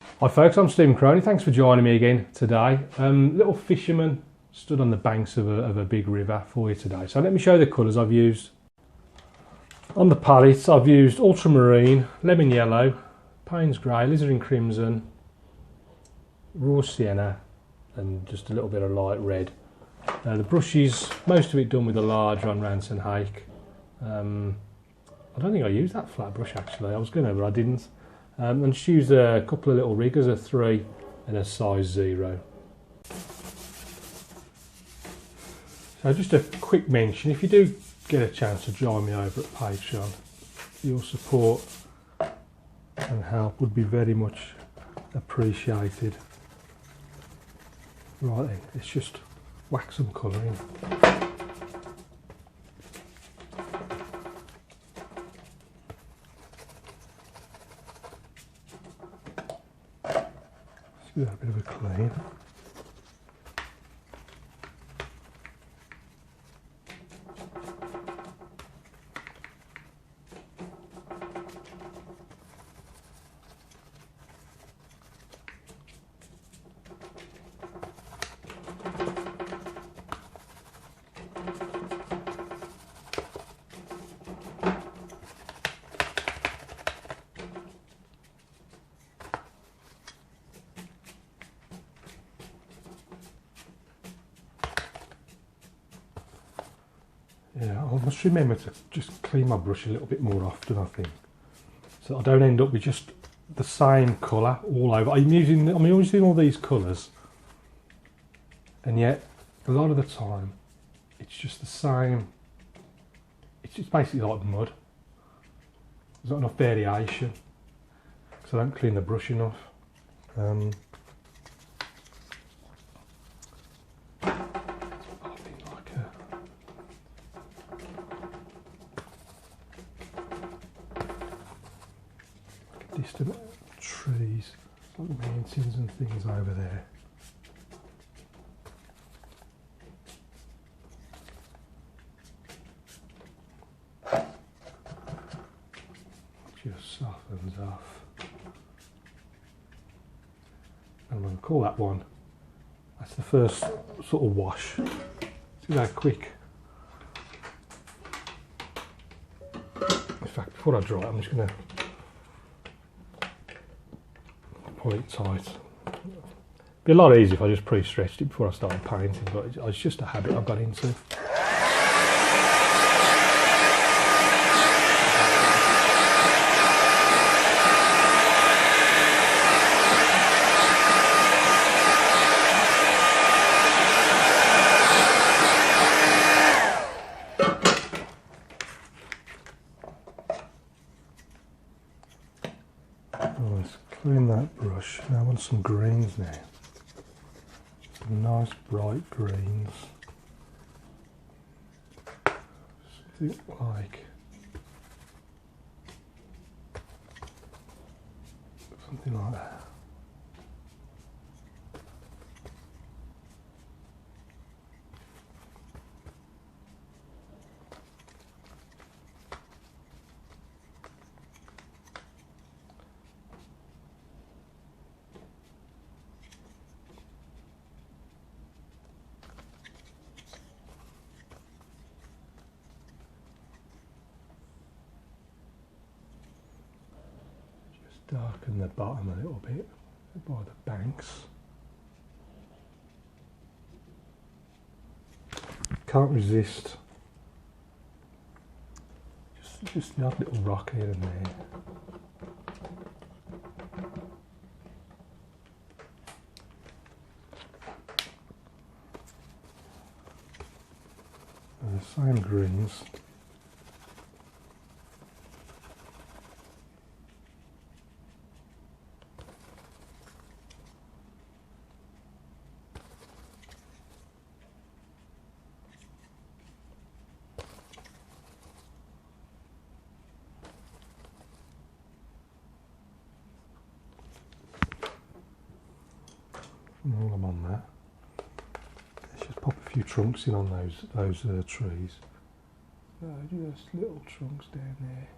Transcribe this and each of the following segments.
Hi folks, I'm Stephen Cronin. Thanks for joining me again today. Little fisherman stood on the banks of a big river for you today. So let me show you the colours I've used. On the palettes I've used ultramarine, lemon yellow, Payne's grey, alizarin crimson, raw sienna and just a little bit of light red. The brushes, most of it done with a large Ron Ranson Hake. I don't think I used that flat brush actually, I was going to but I didn't. And just use a couple of little riggers, a 3 and a size 0. So just a quick mention, if you do get a chance to join me over at Patreon, your support and help would be very much appreciated. Right then, let's just whack some colour in. Give that a bit of a clean. Yeah, I must remember to just clean my brush a little bit more often, I think, so I don't end up with just the same colour all over. I'm using all these colours, and yet a lot of the time it's just the same. It's basically like mud. There's not enough variation because I don't clean the brush enough. Distant trees, like mountains and things over there. Just softens off. And I'm going to call that one. That's the first sort of wash. See how quick. In fact, before I dry it, I'm just going to pull it tight. Be a lot easier if I just pre-stretched it before I started painting, but it's just a habit I've got into. Let's clean that brush. Now I want some greens now. Some nice bright greens. Something like that. Darken the bottom a little bit by the banks. Can't resist just the odd little rock here and there. And the same greens. All I'm on there. Let's just pop a few trunks in on those trees. Just little trunks down there.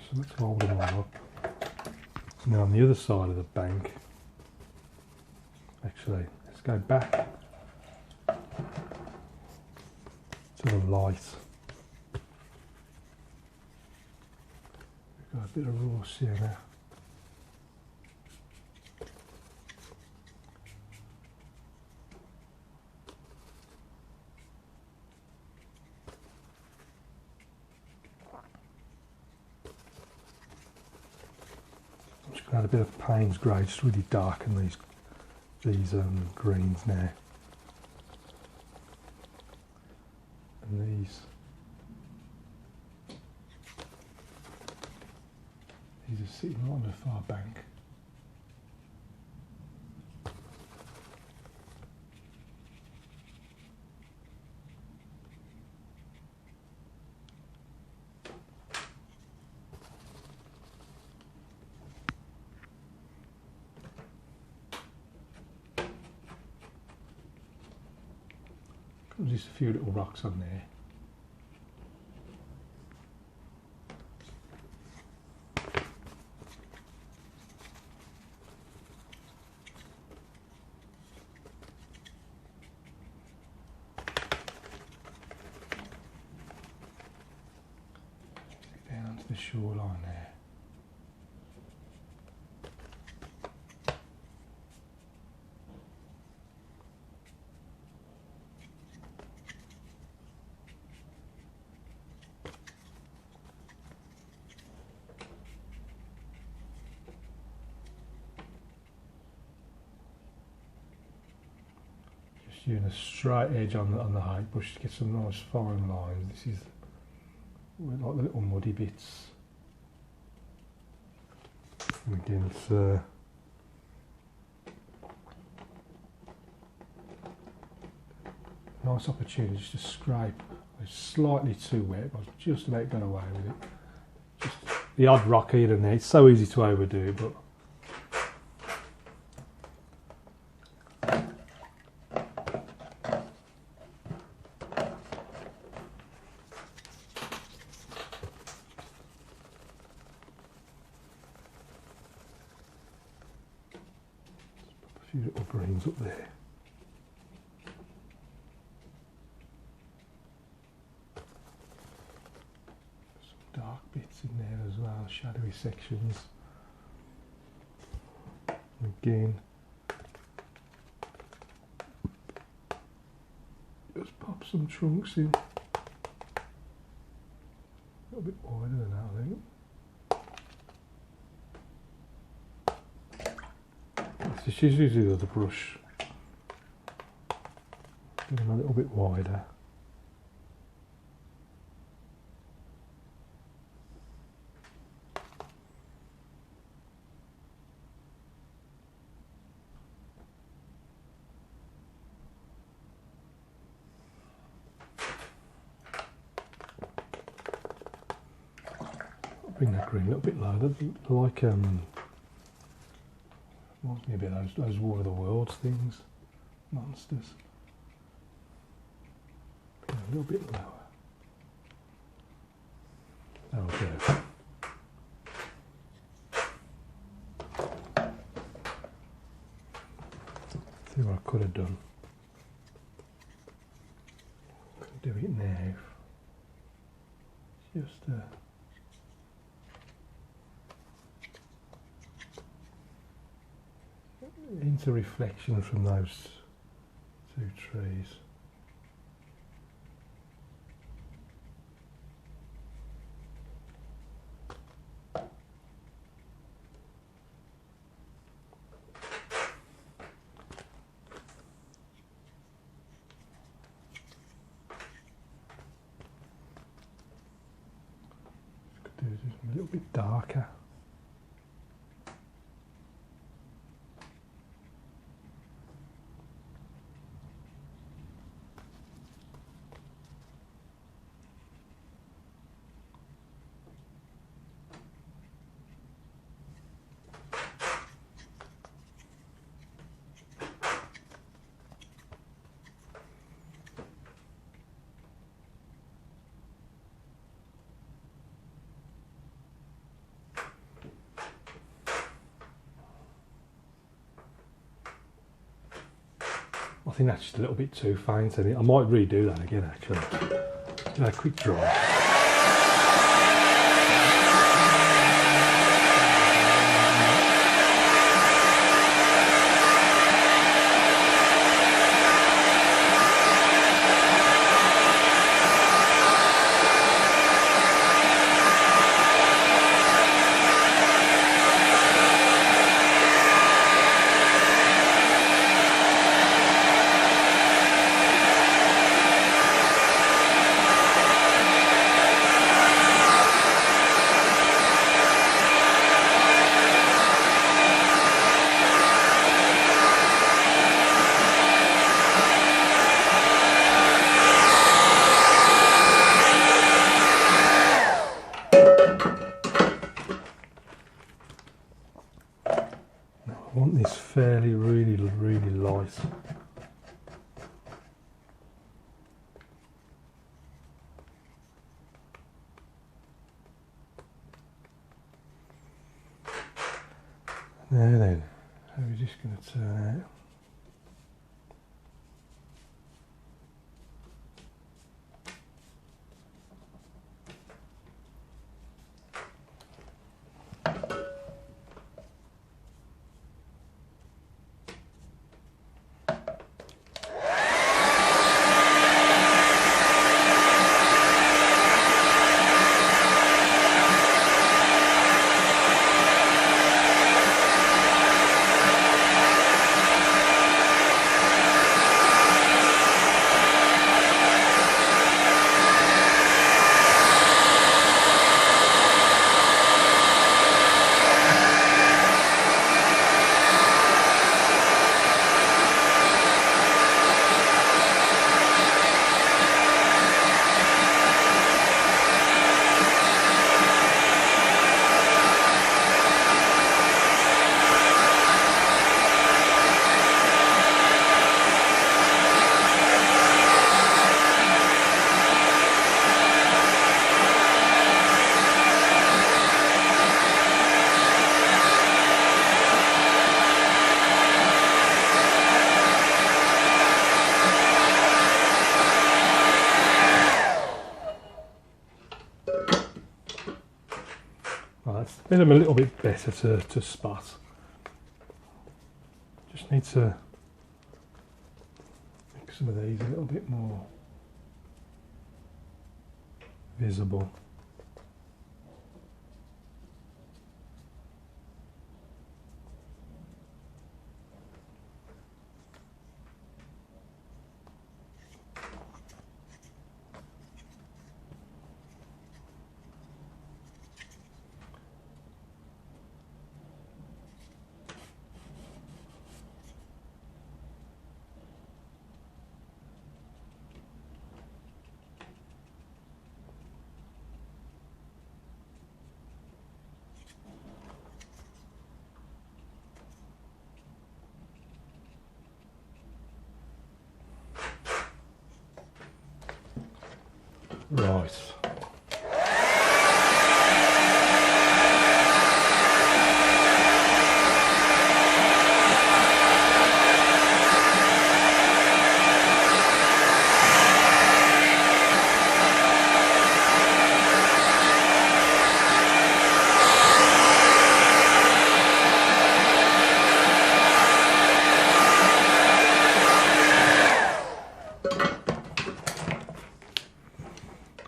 something to hold them all up. And then on the other side of the bank, actually, let's go back to the light. We've got a bit of raw sienna. Add a bit of Payne's grey, just really darken these greens now, and these are sitting right on the far bank. Just a few little rocks on there. Down to the shoreline there. Using a straight edge on the Hake brush to get some nice foreign lines. This is like the little muddy bits. And again, it's nice opportunity just to scrape. It's slightly too wet, but I was just about got away with it. Just the odd rock here and there. It's so easy to overdo, but little greens up there. Some dark bits in there as well, shadowy sections. Again, just pop some trunks in. A little bit wider than that, I think. Just use the other brush, get them a little bit wider. Bring that green a little bit lower, like reminds me a bit of those War of the Worlds things, monsters. A little bit lower. That'll do. See what I could have done. Could do it now. Just into reflection from those two trees. Could do this a little bit darker. think that's just a little bit too faint. I might redo that again actually. Give that a quick dry. I want this fairly, really light. Now then, how are we just going to turn out? Made them a little bit better to spot. Just need to make some of these a little bit more visible. Right.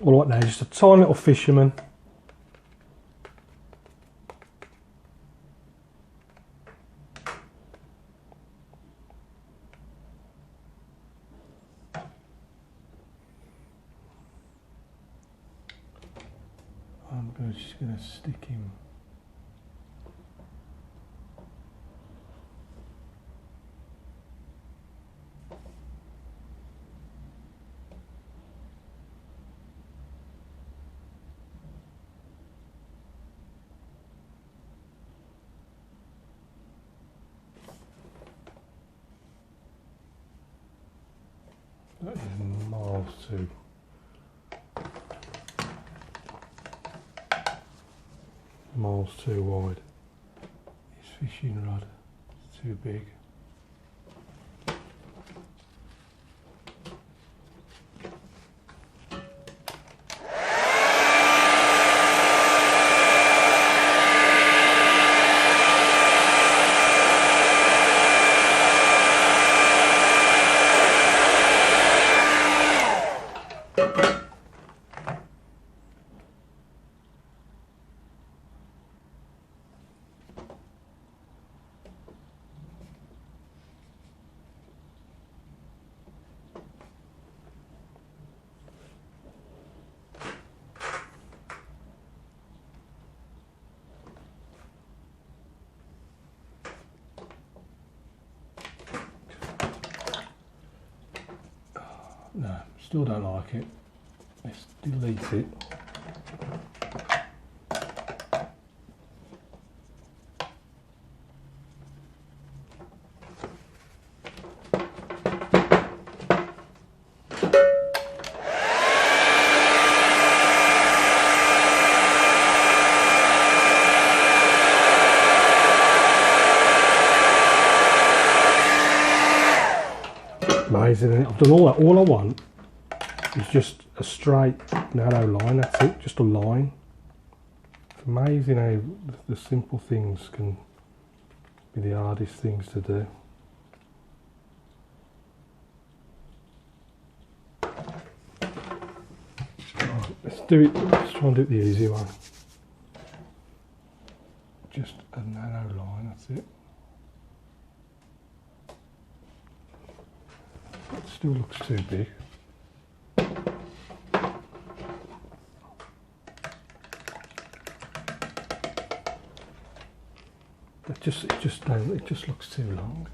All right now, just a tiny little fisherman. I'm just going to stick him. That is miles too. Miles too wide. His fishing rod is too big. No, still don't like it. Let's delete it. Amazing, isn't it? I've done all that. All I want is just a straight, narrow line. That's it, just a line. It's amazing how the simple things can be the hardest things to do. Right, let's do it. Let's try and do it the easy way. Just a narrow line. That's it. It still looks too big. It just looks too long.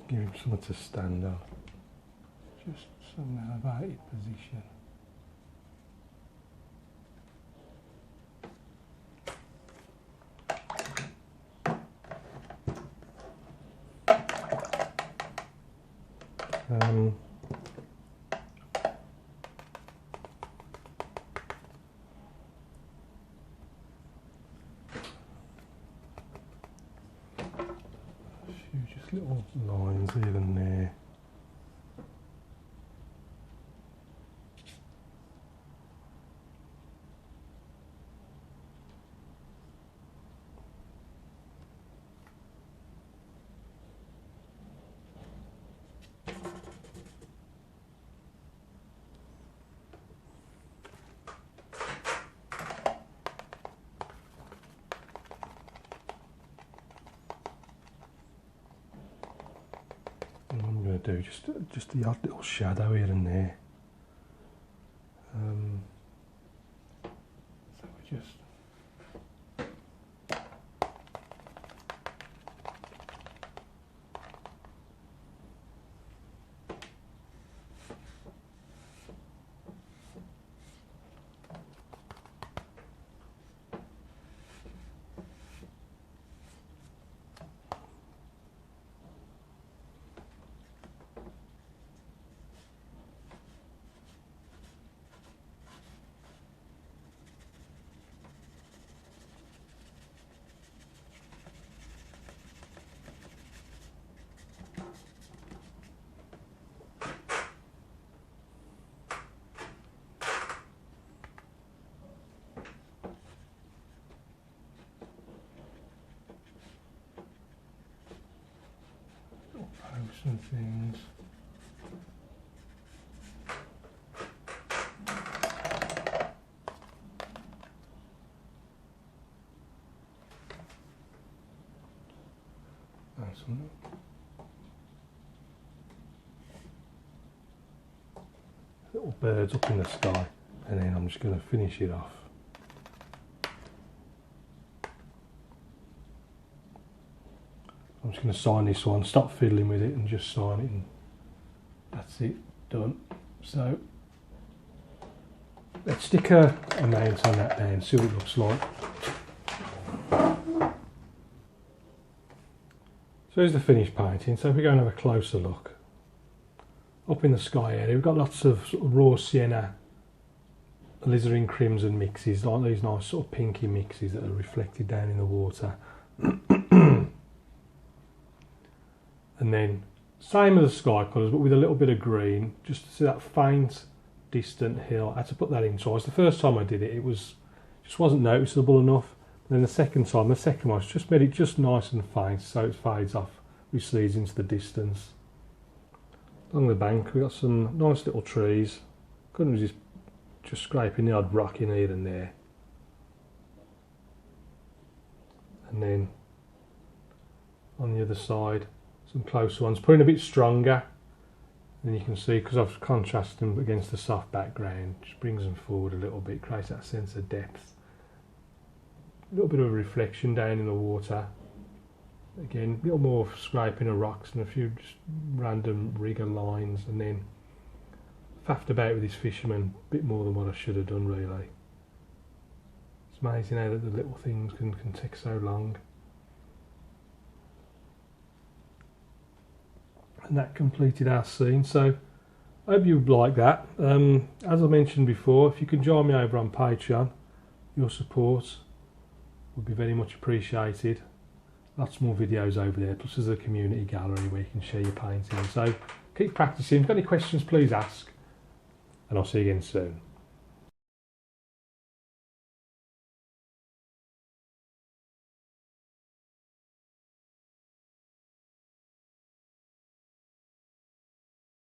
Give him something to stand on. Just some elevated position. Just little lines here and there. Do just the odd little shadow here and there. So we just some things. Some little birds up in the sky, and then I'm just going to finish it off. I'm just going to sign this one, stop fiddling with it and just sign it, and that's it, done. So let's stick a mount on that now and see what it looks like. So here's the finished painting. So if we go and have a closer look, up in the sky area we've got lots of, sort of raw sienna, alizarin crimson mixes, like these nice sort of pinky mixes that are reflected down in the water. And then same as the sky colours, but with a little bit of green, just to see that faint distant hill. I had to put that in twice. The first time I did it, just wasn't noticeable enough. And then the second one just made it just nice and faint, so it fades off, recedes into the distance. Along the bank we've got some nice little trees. Couldn't resist just scraping the odd rock in here and there. And then on the other side, some closer ones, putting a bit stronger. And you can see, because I've contrasted them against the soft background, just brings them forward a little bit, creates that sense of depth. A little bit of a reflection down in the water. Again, a little more scraping of rocks and a few just random rigger lines, and then faffed about with this fisherman a bit more than what I should have done, really. It's amazing how that the little things can take so long. And that completed our scene, so I hope you like that. As I mentioned before, if you can join me over on Patreon, your support would be very much appreciated. Lots more videos over there, plus there's a community gallery where you can share your painting. So keep practicing. If you've got any questions, please ask, and I'll see you again soon.